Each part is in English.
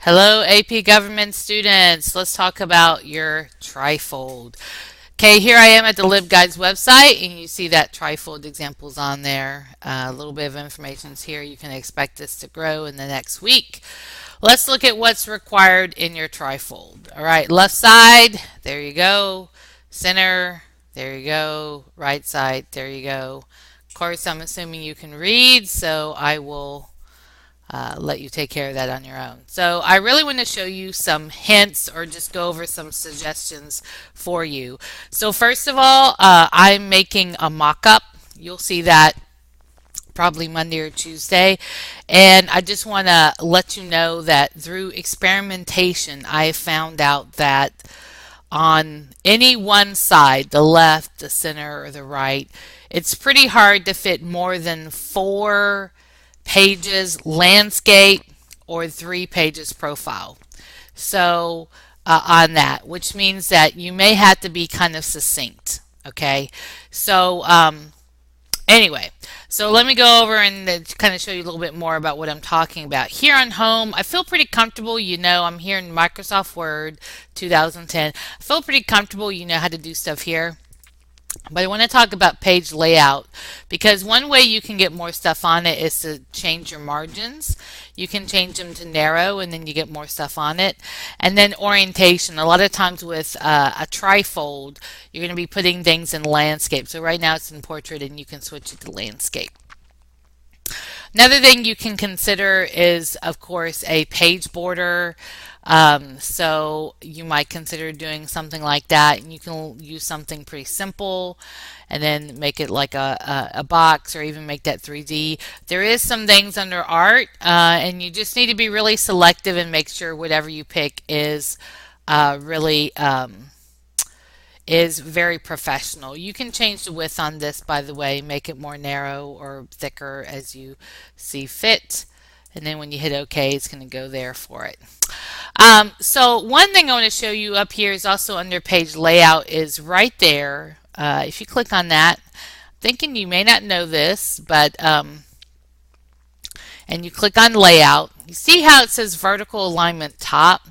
Hello, AP Government students. Let's talk about your trifold. Okay, here I am at the LibGuides website, and you see that trifold examples on there. A little bit of information is here. You can expect this to grow in the next week. Let's look at what's required in your trifold. All right, left side, there you go. Center, there you go. Right side, there you go. Of course, I'm assuming you can read, so I will let you take care of that on your own. So I really want to show you some hints or just go over some suggestions for you. So first of all, I'm making a mock-up. You'll see that probably Monday or Tuesday. And I just want to let you know that through experimentation, I found out that on any one side, the left, the center, or the right, it's pretty hard to fit more than 4 pages landscape or 3 pages profile. So on that, which means that you may have to be kind of succinct. Okay, so anyway, so let me go over and kind of show you a little bit more about what I'm talking about. Here on home, I feel pretty comfortable. You know, I'm here in Microsoft Word 2010. I feel pretty comfortable. You know how to do stuff here. But I want to talk about page layout because one way you can get more stuff on it is to change your margins. You can change them to narrow and then you get more stuff on it. And then orientation. A lot of times with a trifold, you're going to be putting things in landscape. So right now it's in portrait and you can switch it to landscape. Another thing you can consider is, of course, a page border. So you might consider doing something like that, and you can use something pretty simple and then make it like a box or even make that 3D. There is some things under art, and you just need to be really selective and make sure whatever you pick is really is very professional. You can change the width on this, by the way, make it more narrow or thicker as you see fit. And then when you hit OK, it's going to go there for it. So one thing I want to show you up here is also under page layout is right there. If you click on that, thinking you may not know this, but and you click on layout, you see how it says vertical alignment top?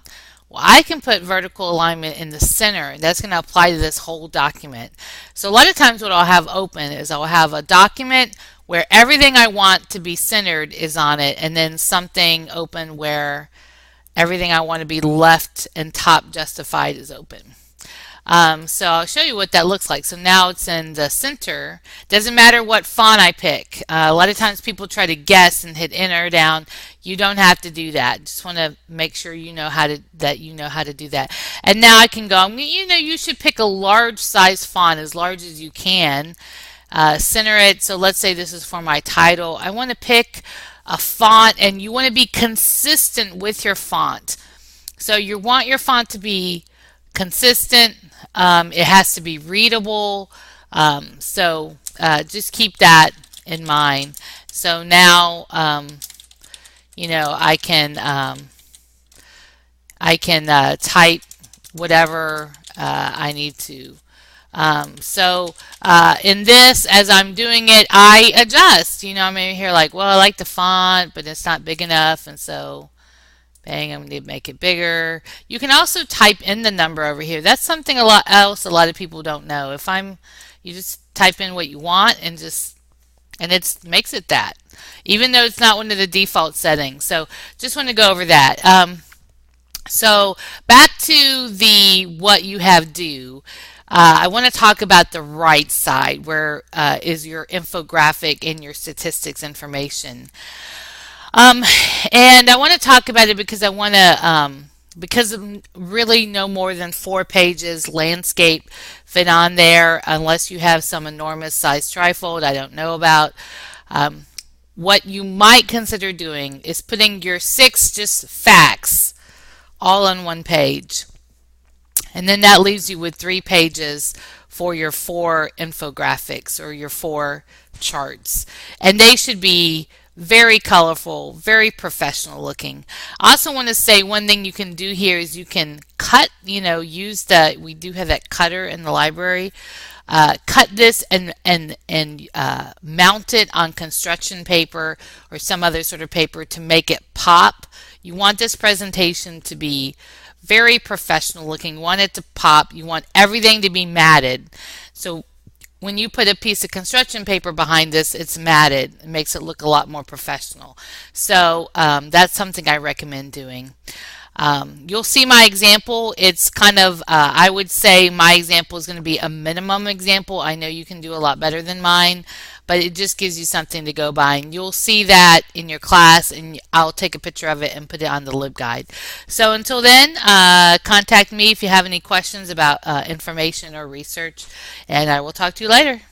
Well, I can put vertical alignment in the center, and that's going to apply to this whole document. So a lot of times what I'll have open is I'll have a document where everything I want to be centered is on it, and then something open where everything I want to be left and top justified is open. So I'll show you what that looks like. So now it's in the center. Doesn't matter what font I pick. A lot of times people try to guess and hit enter or down. You don't have to do that. Just want to make sure you know how to do that. And now I can go. You should pick a large size font, as large as you can. Center it. So let's say this is for my title. I want to pick a font, and you want to be consistent with your font. So you want your font to be consistent. It has to be readable. So just keep that in mind. So now I can type whatever I need to. In this, as I'm doing it, I adjust. I'm in here like, well, I like the font, but it's not big enough, and so bang, I'm going to make it bigger. You can also type in the number over here. That's something a lot of people don't know. You just type in what you want and it makes it that, even though it's not one of the default settings. So just want to go over that. So back to what you have due. I want to talk about the right side where is your infographic and your statistics information. And I want to talk about it because I want to, because really no more than 4 pages landscape fit on there unless you have some enormous size trifold I don't know about. What you might consider doing is putting your 6 just facts all on one page. And then that leaves you with 3 pages for your 4 infographics or your 4 charts. And they should be very colorful, very professional looking. I also want to say one thing you can do here is you can cut, we do have that cutter in the library. Cut this and mount it on construction paper or some other sort of paper to make it pop. You want this presentation to be very professional looking. You want it to pop. You want everything to be matted. So when you put a piece of construction paper behind this, it's matted. It makes it look a lot more professional. So that's something I recommend doing. You'll see my example. It's kind of, I would say my example is going to be a minimum example. I know you can do a lot better than mine, but it just gives you something to go by. And you'll see that in your class, and I'll take a picture of it and put it on the LibGuide. So until then, contact me if you have any questions about information or research, and I will talk to you later.